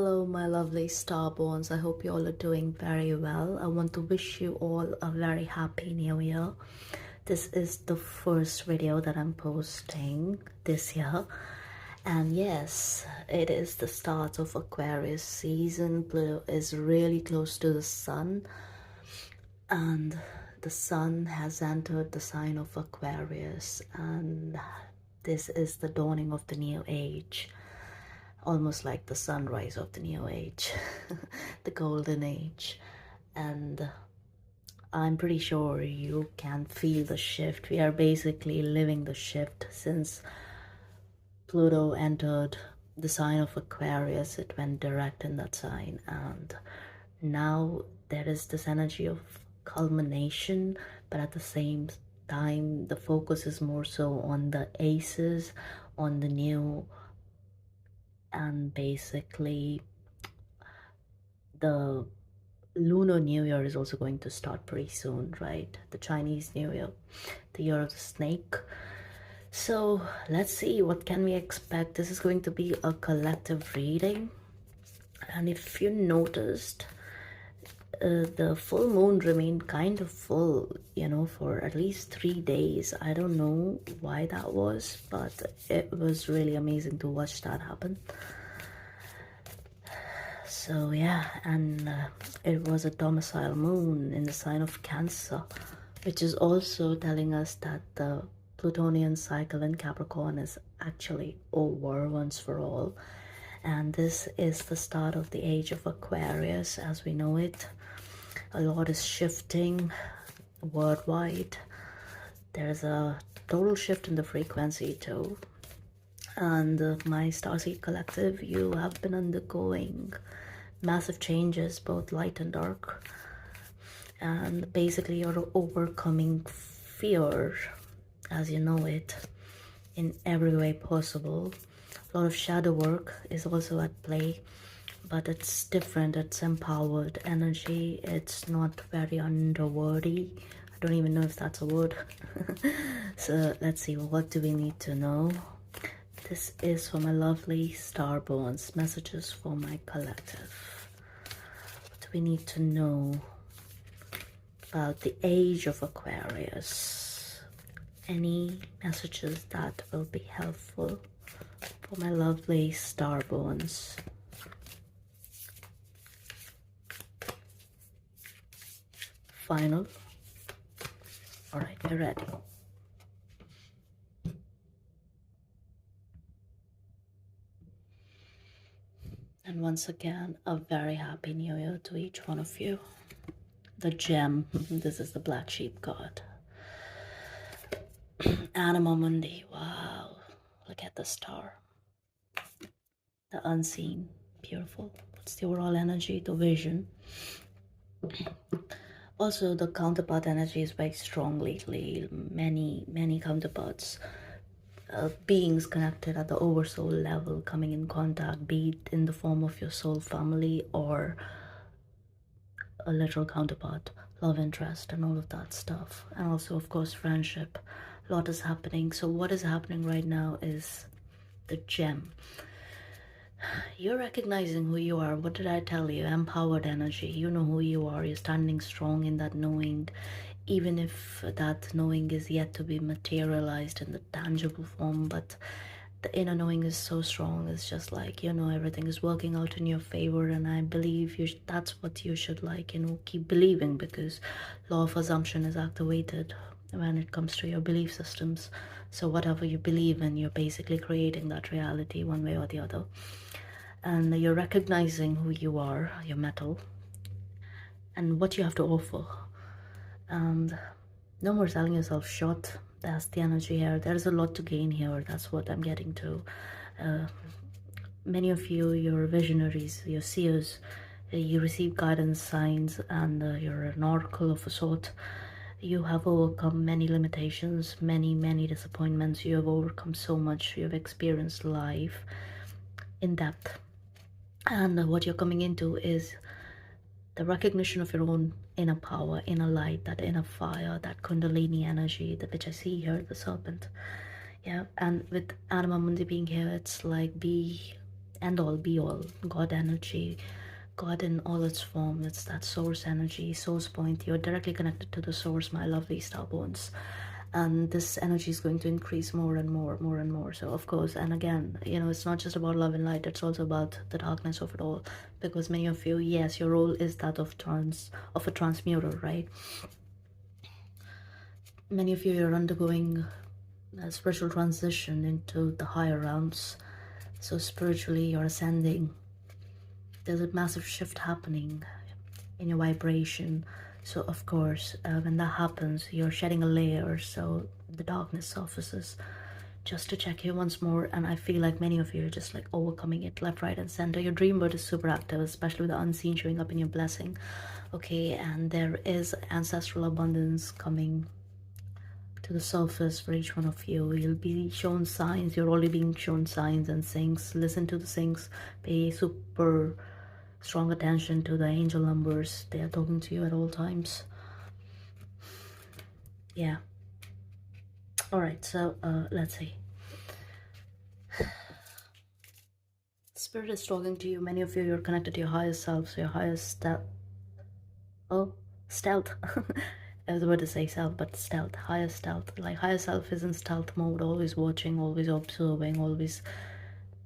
Hello, my lovely Starborns. I hope you all are doing very well. I want to wish you all a very happy new year. This is the first video that I'm posting this year. And yes, it is the start of Aquarius season. Pluto is really close to the sun, and the sun has entered the sign of Aquarius, and this is the dawning of the new age, almost like the sunrise of the new age, the golden age. And I'm pretty sure you can feel the shift. We are basically living the shift since Pluto entered the sign of Aquarius. It went direct in that sign, and now there is this energy of culmination, but at the same time the focus is more so on the aces, on the new, and basically the Lunar New Year is also going to start pretty soon, right? The Chinese New Year, the year of the snake. So let's see, what can we expect? This is going to be a collective reading, and if you noticed, the full moon remained kind of full, for at least 3 days. I don't know why that was, but it was really amazing to watch that happen. So yeah, and it was a domicile moon in the sign of Cancer, which is also telling us that the Plutonian cycle in Capricorn is actually over once for all. And this is the start of the age of Aquarius as we know it. A lot is shifting worldwide. There's a total shift in the frequency too. And my Starseed Collective, you have been undergoing massive changes, both light and dark. And basically you're overcoming fear as you know it in every way possible. A lot of shadow work is also at play, but it's different. It's empowered energy. It's not very underworldy. I don't even know if that's a word. So let's see, what do we need to know? This is for my lovely Starborns. Messages for my collective. What do we need to know about the age of Aquarius? Any messages that will be helpful for my lovely Starborns? Final. All right, we're ready. And once again, a very happy new year to each one of you. The gem, this is the black sheep card. Anima Mundi, wow, look at the star. The unseen, beautiful. What's the overall energy? The vision. Also, the counterpart energy is very strong lately. Many counterparts, beings connected at the oversoul level coming in contact, be it in the form of your soul family or a literal counterpart, love interest, and all of that stuff. And also, of course, friendship. A lot is happening. So what is happening right now is the gem. You're recognizing who you are. What did I tell you? Empowered energy. You know who you are. You're standing strong in that knowing, even if that knowing is yet to be materialized in the tangible form. But the inner knowing is so strong. It's just like, everything is working out in your favor, and I believe that's what you should, keep believing, because law of assumption is activated when it comes to your belief systems. So whatever you believe in, you're basically creating that reality one way or the other. And you're recognizing who you are, your metal, and what you have to offer. And no more selling yourself short. That's the energy here. There's a lot to gain here. That's what I'm getting to. Many of you, you're visionaries, you're seers. You receive guidance, signs, and you're an oracle of a sort. You have overcome many limitations, many disappointments. You have overcome so much. You have experienced life in depth. And what you're coming into is the recognition of your own inner power, inner light, that inner fire, that kundalini energy, which I see here, the serpent. Yeah, and with Anima Mundi being here, it's like be end all, be all, God energy, God in all its form. It's that source energy, source point. You're directly connected to the source, my lovely Starborns. And this energy is going to increase more and more and more. So of course, and again, you know, it's not just about love and light, it's also about the darkness of it all. Because many of you, yes, your role is that of a transmuter, right? Many of you are undergoing a spiritual transition into the higher realms. So spiritually, you're ascending. There's a massive shift happening in your vibration. So of course, when that happens, you're shedding a layer, so the darkness surfaces. Just to check here once more, and I feel like many of you are just like overcoming it left, right, and center. Your dream world is super active, especially with the unseen showing up in your blessing. Okay, and there is ancestral abundance coming to the surface for each one of you. You'll be shown signs. You're already being shown signs and things. Listen to the things. Pay super strong attention to the angel numbers. They are talking to you at all times. Yeah. All right, so let's see. Spirit is talking to you. Many of you are connected to your higher self, so your higher stealth. Oh, stealth. I was about to say self, but stealth, higher stealth. Like higher self is in stealth mode, always watching, always observing, always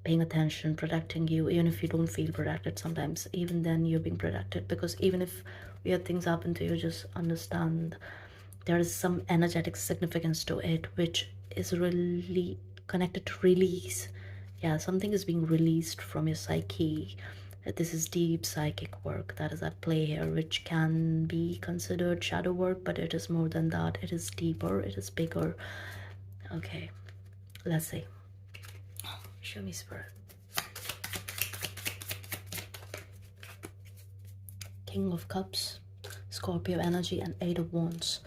paying attention, protecting you, even if you don't feel protected sometimes. Even then, you're being protected, because even if weird things happen to you, just understand there is some energetic significance to it, which is really connected to release. Yeah, something is being released from your psyche. This is deep psychic work that is at play here, which can be considered shadow work, but it is more than that. It is deeper, it is bigger. Okay, let's see. Show me, Spirit. King of Cups, Scorpio energy, and Eight of Wands.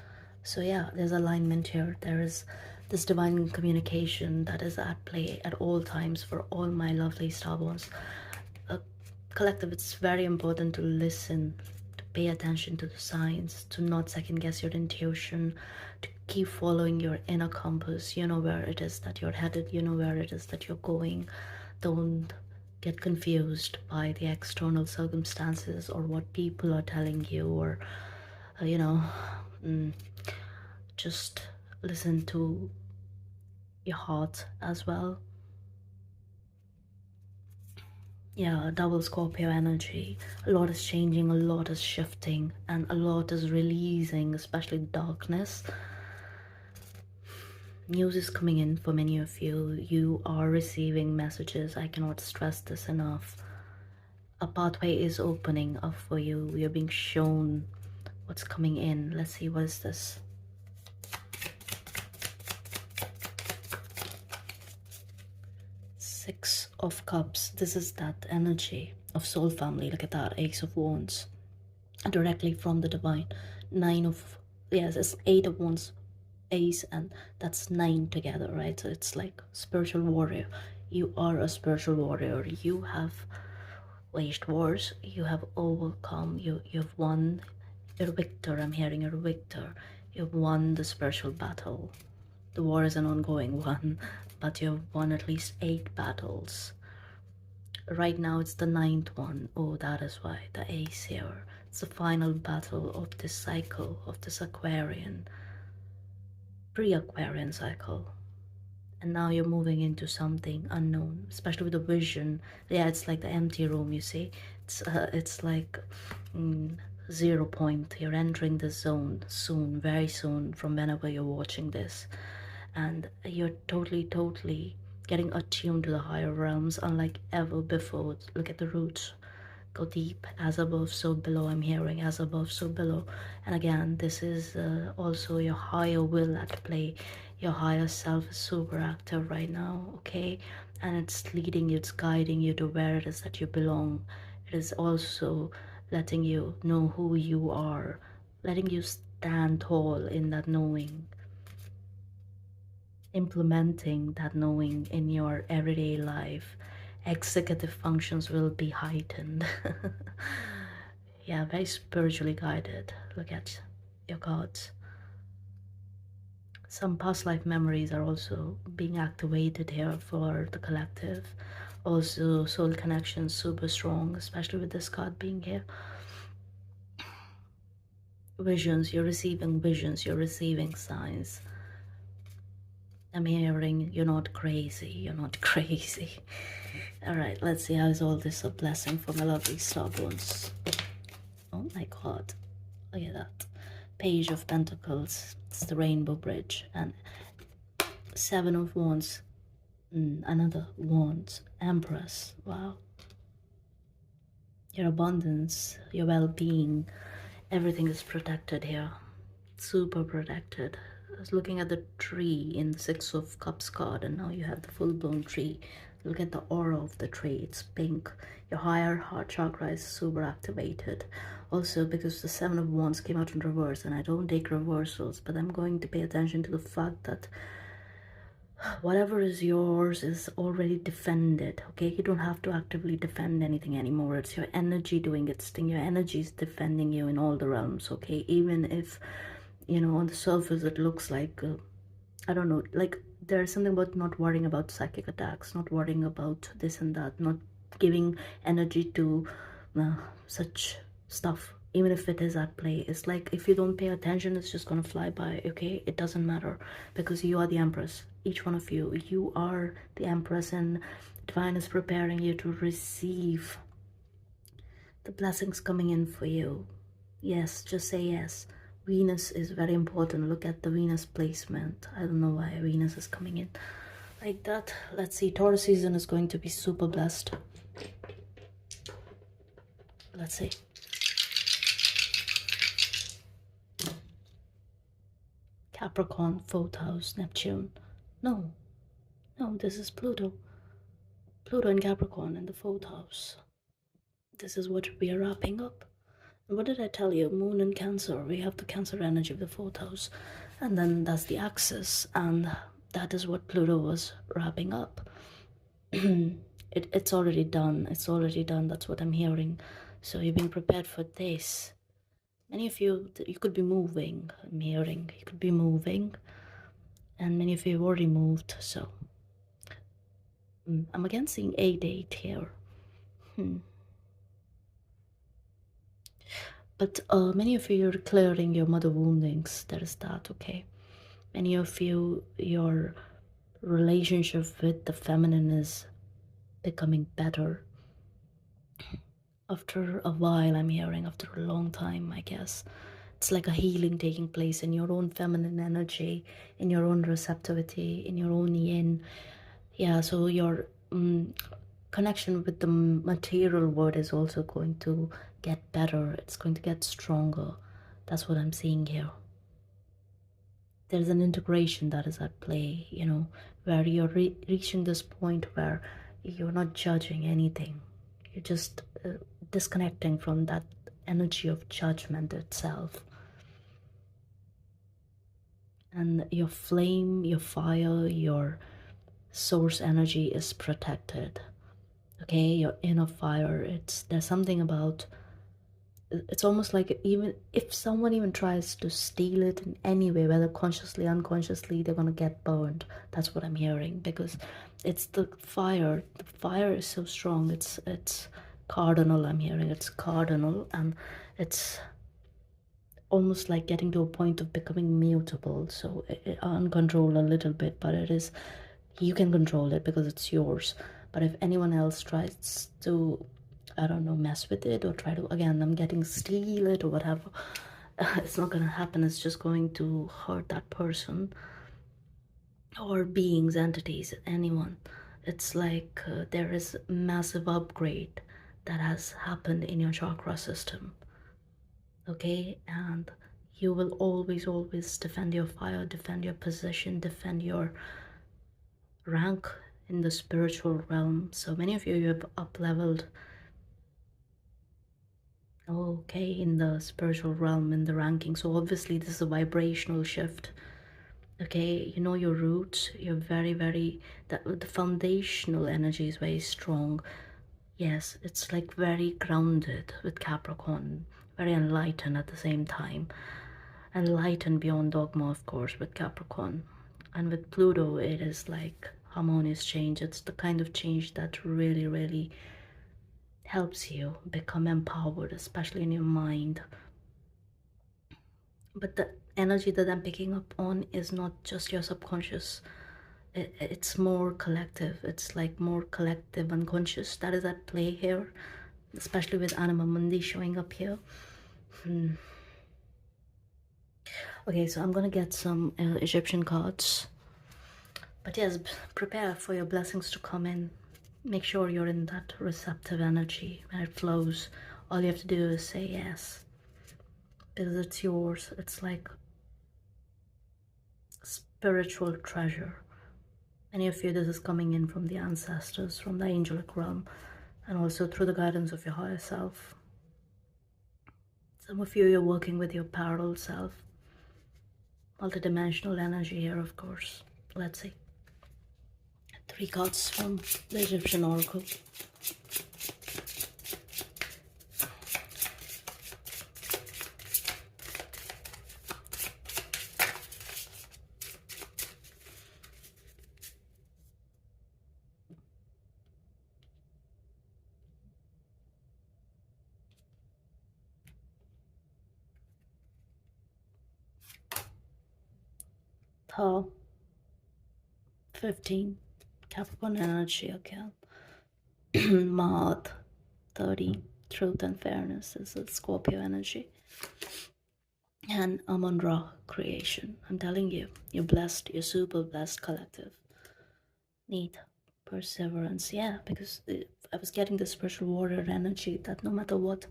So yeah, there's alignment here. There is this divine communication that is at play at all times for all my lovely Starborns. Collective, it's very important to listen, to pay attention to the signs, to not second guess your intuition, to keep following your inner compass. You know where it is that you're headed, you know where it is that you're going. Don't get confused by the external circumstances or what people are telling you, or you know, just listen to your heart as well. Yeah, double Scorpio energy. A lot is changing, a lot is shifting, and a lot is releasing, especially darkness. News is coming in for many of you. You are receiving messages. I cannot stress this enough. A pathway is opening up for you. You're being shown what's coming in. Let's see, what is this? Six of Cups. This is that energy of soul family. Look at that. Ace of Wands. Directly from the divine. Nine of, yes, it's Eight of Wands, Ace, and that's 9 together, right? So it's like spiritual warrior. You are a spiritual warrior. You have waged wars. You have overcome. You've won. You're a victor. I'm hearing you're a victor. You've won the spiritual battle. The war is an ongoing one, but you've won at least 8 battles. Right now it's the 9th one. Oh, that is why the ace here. It's the final battle of this cycle, of this Aquarian, pre-Aquarian cycle. And now you're moving into something unknown, especially with the vision. Yeah, it's like the empty room, you see. It's like 0 point. You're entering the zone soon, very soon, from whenever you're watching this. And you're totally getting attuned to the higher realms unlike ever before. Look at the roots. Go deep. As above, so below. I'm hearing as above, so below. And again, this is also your higher will at play. Your higher self is super active right now, okay? And it's leading you, it's guiding you to where it is that you belong. It is also letting you know who you are, letting you stand tall in that knowing, implementing that knowing in your everyday life. Executive functions will be heightened. Yeah, very spiritually guided. Look at your cards. Some past life memories are also being activated here for the collective. Also, soul connection super strong, especially with this card being here. Visions, you're receiving visions, you're receiving signs. I'm hearing you're not crazy, you're not crazy. All right, let's see how is all this a blessing for my lovely Starborns. Oh my god, look at that. Page of Pentacles, it's the Rainbow Bridge, and Seven of Wands, another Wands, Empress, wow. Your abundance, your well-being, everything is protected here. Super protected. I was looking at the tree in the Six of Cups card, and now you have the full-blown tree. Look at the aura of the tree, it's pink. Your higher heart chakra is super activated. Also, because the Seven of Wands came out in reverse, and I don't take reversals, but I'm going to pay attention to the fact that whatever is yours is already defended. Okay, you don't have to actively defend anything anymore. It's your energy doing its thing. Your energy is defending you in all the realms. Okay, even if, you know, on the surface it looks like I don't know, like there's something about not worrying about psychic attacks, not worrying about this and that, not giving energy to such stuff. Even if it is at play, it's like if you don't pay attention, it's just gonna fly by. Okay, it doesn't matter, because you are the Empress. Each one of you, you are the Empress, and divine is preparing you to receive the blessings coming in for you. Yes, just say yes. Venus is very important. Look at the Venus placement. I don't know why Venus is coming in like that. Let's see, Taurus season is going to be super blessed. Let's see. Capricorn, 4th house, Neptune. No, this is Pluto. Pluto and Capricorn in the 4th house. This is what we are wrapping up. And what did I tell you? Moon and Cancer. We have the Cancer energy of the 4th house. And then that's the axis. And that is what Pluto was wrapping up. It's already done. It's already done. That's what I'm hearing. So you've been prepared for this. Many of you, you could be moving. I'm hearing you could be moving. And many of you have already moved. So I'm again seeing a date here. But many of you are clearing your mother woundings. There is that, okay? Many of you, your relationship with the feminine is becoming better. After a while, I'm hearing, after a long time, I guess. It's like a healing taking place in your own feminine energy, in your own receptivity, in your own yin. Yeah, so your connection with the material world is also going to get better. It's going to get stronger. That's what I'm seeing here. There's an integration that is at play, you know, where you're reaching this point where you're not judging anything. You're just disconnecting from that energy of judgment itself. And your flame, your fire, your source energy is protected. Okay, your inner fire, there's something about, it's almost like even if someone even tries to steal it in any way, whether consciously, unconsciously, they're gonna get burned. That's what I'm hearing, because it's the fire. The fire is so strong. It's cardinal. I'm hearing it's cardinal, and it's almost like getting to a point of becoming mutable. So uncontrolled a little bit, but it is, you can control it because it's yours. But if anyone else tries to, I don't know, mess with it or try to, again, I'm getting steal it or whatever, it's not gonna happen. It's just going to hurt that person or beings, entities, anyone. It's like there is massive upgrade that has happened in your chakra system. Okay, and you will always defend your fire, defend your position, defend your rank in the spiritual realm. So many of you have up leveled, okay, in the spiritual realm, in the ranking. So obviously this is a vibrational shift. Okay, you know your roots. You're very the foundational energy is very strong. Yes, it's like very grounded with Capricorn, very enlightened at the same time. Enlightened beyond dogma, of course, with Capricorn. And with Pluto, it is like harmonious change. It's the kind of change that really, really helps you become empowered, especially in your mind. But the energy that I'm picking up on is not just your subconscious. It's more collective. It's like more collective unconscious that is at play here, especially with Anima Mundi showing up here. Okay, so I'm gonna get some Egyptian cards. But yes, prepare for your blessings to come in. Make sure you're in that receptive energy when it flows. All you have to do is say yes, because it's yours. It's like spiritual treasure. Many of you, this is coming in from the ancestors, from the angelic realm, and also through the guidance of your higher self. Some of you, you're working with your parallel self. Multidimensional energy here, of course. Let's see. 3 cards from the Egyptian Oracle. Tau, 15, Capricorn energy again. Maat, 30, truth and fairness is a Scorpio energy. And Amon Ra, creation. I'm telling you, you're blessed, you're super blessed collective. Neat. Perseverance, yeah, because I was getting the spiritual warrior energy that no matter what,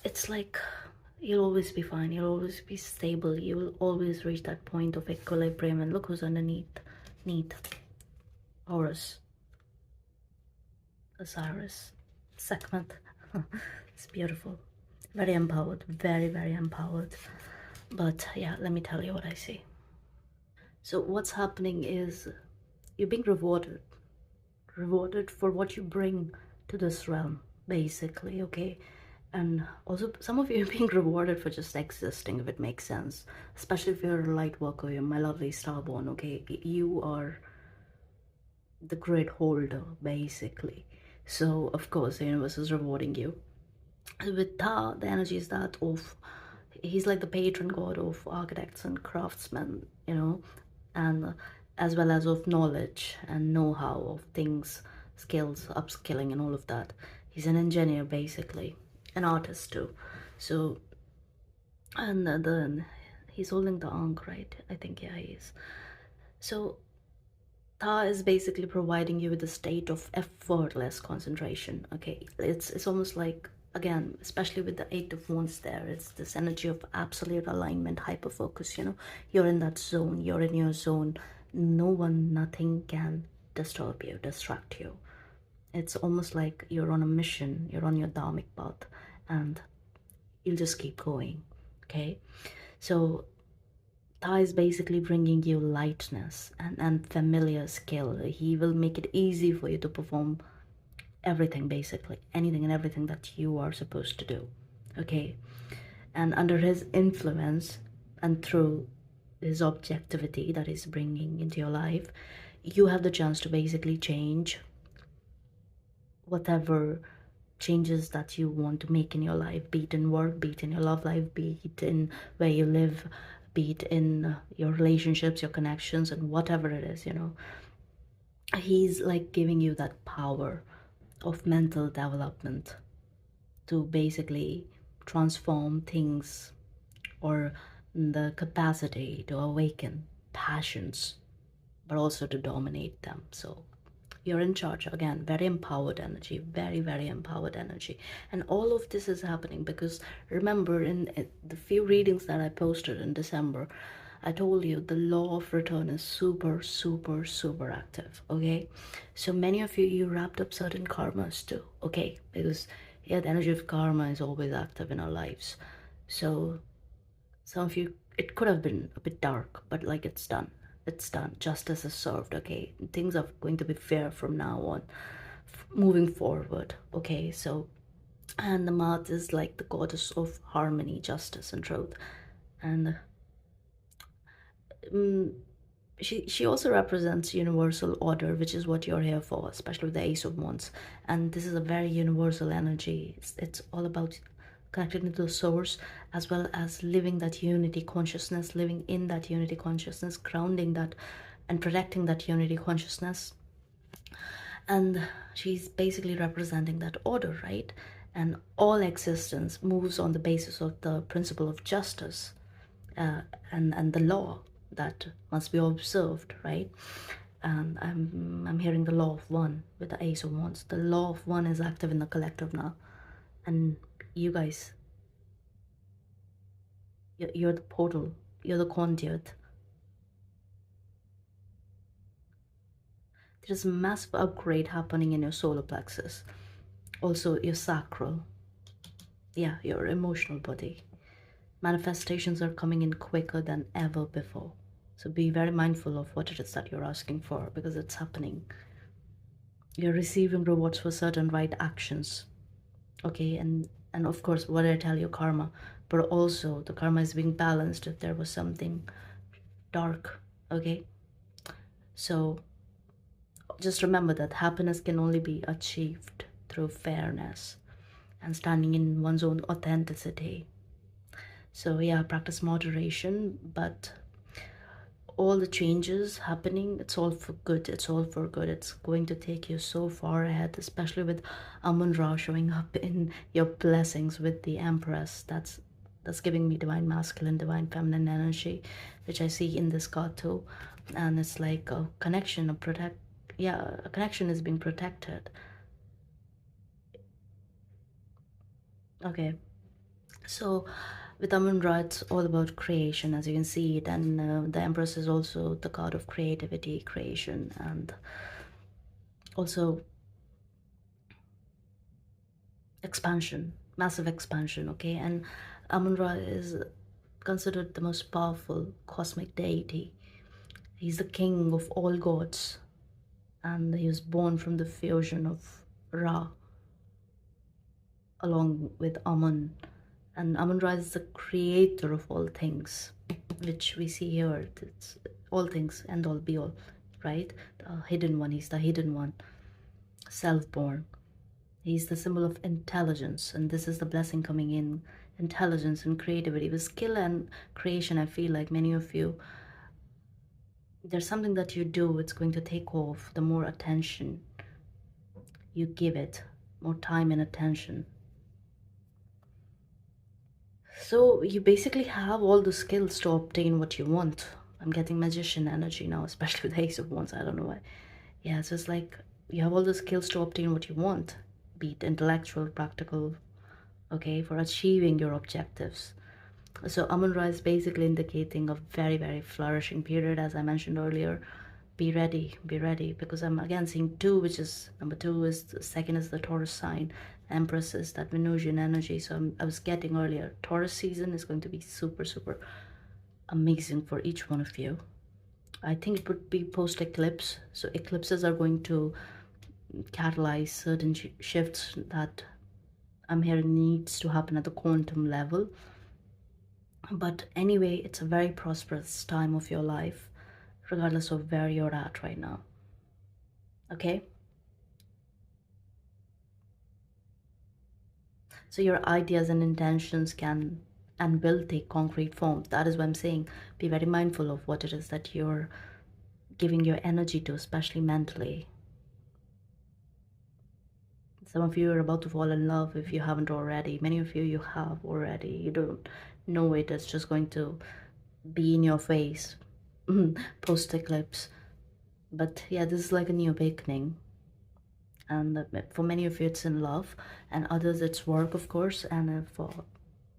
it's like you'll always be fine, you'll always be stable, you will always reach that point of equilibrium. And look who's underneath. Neat. Horus, Osiris, Sekhmet. It's beautiful. Very empowered, very, very empowered. But yeah, let me tell you what I see. So what's happening is you're being rewarded for what you bring to this realm, basically, okay? And also some of you are being rewarded for just existing, if it makes sense, especially if you're a light worker. You're my lovely Starborn, okay? You are the great holder, basically. So of course the universe is rewarding you. With Ta, the energy is that of, he's like the patron god of architects and craftsmen, you know, and as well as of knowledge and know-how of things, skills, upskilling and all of that. He's an engineer, basically, an artist too. So, and then he's holding the ankh, right? I think, yeah, he is. So Ta is basically providing you with a state of effortless concentration, okay? It's almost like, again, especially with the 8 of Wands there, it's this energy of absolute alignment, hyper focus, you know? You're in that zone, you're in your zone. No one, nothing can disturb you, distract you. It's almost like you're on a mission, you're on your dharmic path, and you'll just keep going, okay? So Ta is basically bringing you lightness and familiar skill. He will make it easy for you to perform everything, basically, anything and everything that you are supposed to do, okay? And under his influence and through his objectivity that he's bringing into your life, you have the chance to basically change whatever changes that you want to make in your life, be it in work, be it in your love life, be it in where you live, be it in your relationships, your connections, and whatever it is, you know. He's like giving you that power of mental development to basically transform things, or the capacity to awaken passions, but also to dominate them. So you're in charge again. Very empowered energy, very, very empowered energy. And all of this is happening because, remember, in the few readings that I posted in December, I told you the law of return is super, super, super active, okay? So many of you, you wrapped up certain karmas too, okay? Because yeah, the energy of karma is always active in our lives. So some of you, it could have been a bit dark, but like, it's done. It's done. Justice is served, okay? Things are going to be fair from now on, moving forward, okay? So, and the Maat is like the goddess of harmony, justice, and truth. And she also represents universal order, which is what you're here for, especially with the Ace of Wands. And this is a very universal energy. It's all about connecting to the source, as well as living that unity consciousness, living in that unity consciousness, grounding that and protecting that unity consciousness. And she's basically representing that order, right? And all existence moves on the basis of the principle of justice, uh, and the law that must be observed, right? And I'm hearing the law of one with the Ace of Wands. The law of one is active in the collective now, and you guys, you're the portal, you're the conduit. There's a massive upgrade happening in your solar plexus, also your sacral, yeah, your emotional body. Manifestations are coming in quicker than ever before. So be very mindful of what it is that you're asking for, because it's happening. You're receiving rewards for certain right actions. Okay, and of course, what I tell you, karma, but also the karma is being balanced if there was something dark. Okay, so just remember that happiness can only be achieved through fairness and standing in one's own authenticity. So yeah, practice moderation, but all the changes happening, it's all for good. It's all for good. It's going to take you so far ahead, especially with Amun Ra showing up in your blessings with the Empress. That's giving me divine masculine, divine feminine energy, which I see in this card too. And it's like a connection, a connection is being protected. Okay, so with Amun Ra, it's all about creation, as you can see it, and the Empress is also the god of creativity, creation, and also expansion, massive expansion. Okay, and Amun Ra is considered the most powerful cosmic deity. He's the king of all gods, and he was born from the fusion of Ra along with Amun. And Amun Ra is the creator of all things, which we see here. It's all things, and all be all, right? The hidden one, he's the hidden one, self-born. He's the symbol of intelligence, and this is the blessing coming in. Intelligence and creativity. With skill and creation, I feel like many of you, there's something that you do, it's going to take off the more attention you give it, more time and attention. So you basically have all the skills to obtain what you want. I'm getting magician energy now, especially with Ace of Wands. I don't know why. Yeah, so it's like you have all the skills to obtain what you want, be it intellectual, practical, okay, for achieving your objectives. So Amun Ra is basically indicating a very, very flourishing period, as I mentioned earlier. Be ready, because I'm again seeing two, which is number two is the second is the Taurus sign. Empress is that Venusian energy. So I was getting earlier, Taurus season is going to be super, super amazing for each one of you. I think it would be post eclipse. So eclipses are going to catalyze certain shifts that I'm hearing needs to happen at the quantum level. But anyway, it's a very prosperous time of your life, regardless of where you're at right now. Okay? So your ideas and intentions can and will take concrete form. That is what I'm saying. Be very mindful of what it is that you're giving your energy to, especially mentally. Some of you are about to fall in love if you haven't already. Many of you have already. You don't know it. It's just going to be in your face post eclipse. But yeah, this is like a new awakening. And for many of you it's in love, and others it's work, of course, and for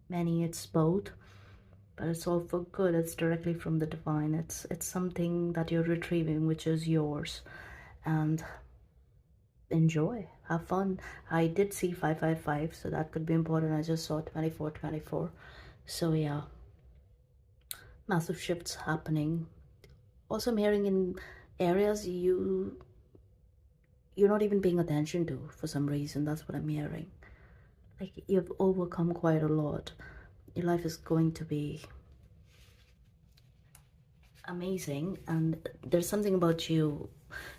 many it's both, but it's all for good. It's directly from the divine. It's something that you're retrieving, which is yours. And enjoy, have fun. I did see 555, so that could be important. I just saw 2424. So yeah, massive shifts happening. Also, I'm hearing in areas you're not even paying attention to for some reason. That's what I'm hearing. Like, you've overcome quite a lot. Your life is going to be amazing. And there's something about you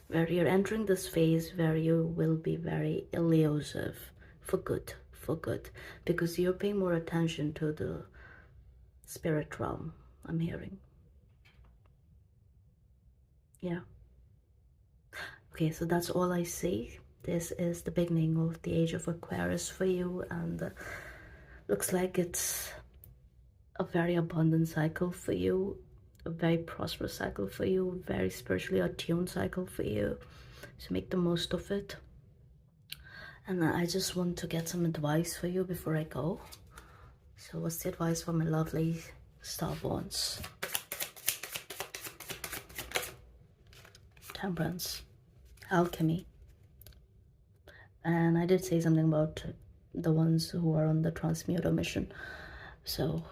where you're entering this phase where you will be very elusive for good, because you're paying more attention to the spirit realm, I'm hearing. Yeah. Okay, so that's all I see. This is the beginning of the age of Aquarius for you, and looks like it's a very abundant cycle for you, a very prosperous cycle for you, very spiritually attuned cycle for you. So make the most of it. And I just want to get some advice for you before I go. So what's the advice for my lovely Starborns? Temperance, alchemy. And I did say something about the ones who are on the transmuter mission. So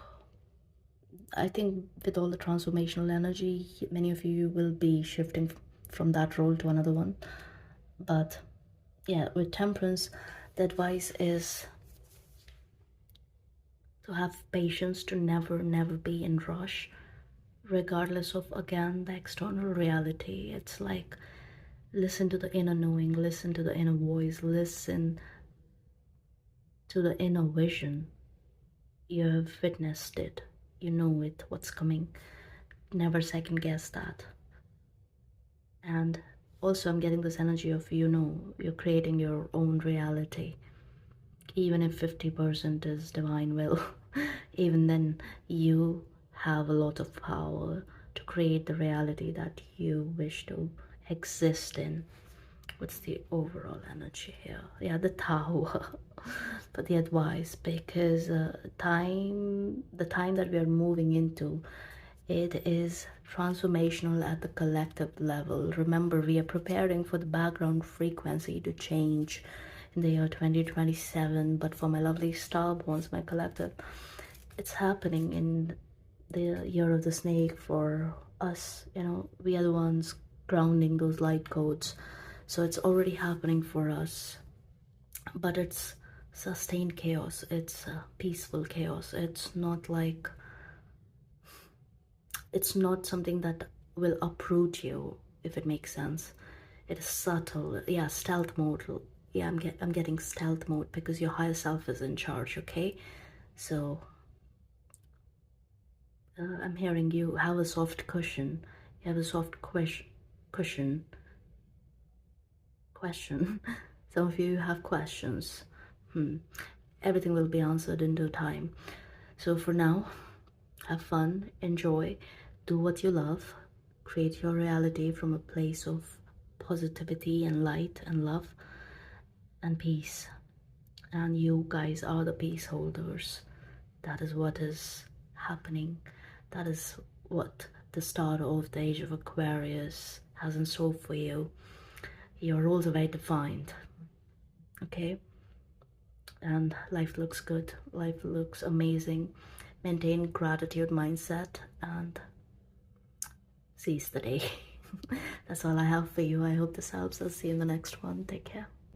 I think with all the transformational energy, many of you will be shifting from that role to another one. But yeah, with temperance, the advice is to have patience, to never be in rush, regardless of, again, the external reality. It's like, listen to the inner knowing, listen to the inner voice, listen to the inner vision. You have witnessed it, you know it, what's coming. Never second guess that. And also I'm getting this energy of, you know, you're creating your own reality. Even if 50% is divine will, even then you have a lot of power to create the reality that you wish to exist in. What's the overall energy here? Yeah, the Tower. But the advice, because the time that we are moving into, it is transformational at the collective level. Remember, we are preparing for the background frequency to change in the year 2027. But for my lovely Starborns, my collective, it's happening in the year of the snake for us. You know, we are the ones grounding those light codes. So it's already happening for us. But it's sustained chaos. It's peaceful chaos. It's not like, it's not something that will uproot you, if it makes sense. It is subtle. Yeah, stealth mode. Yeah, I'm getting stealth mode because your higher self is in charge, okay? So I'm hearing you have a soft cushion. You have a soft cushion. Question. Some of you have questions. Everything will be answered in due time. So for now, have fun, enjoy, do what you love, create your reality from a place of positivity and light and love and peace. And you guys are the peace holders. That is what is happening. That is what the start of the age of Aquarius has in store for you. Your roles are very defined, okay? And life looks good, life looks amazing. Maintain gratitude mindset and seize the day. That's all I have for you. I hope this helps. I'll see you in the next one. Take care.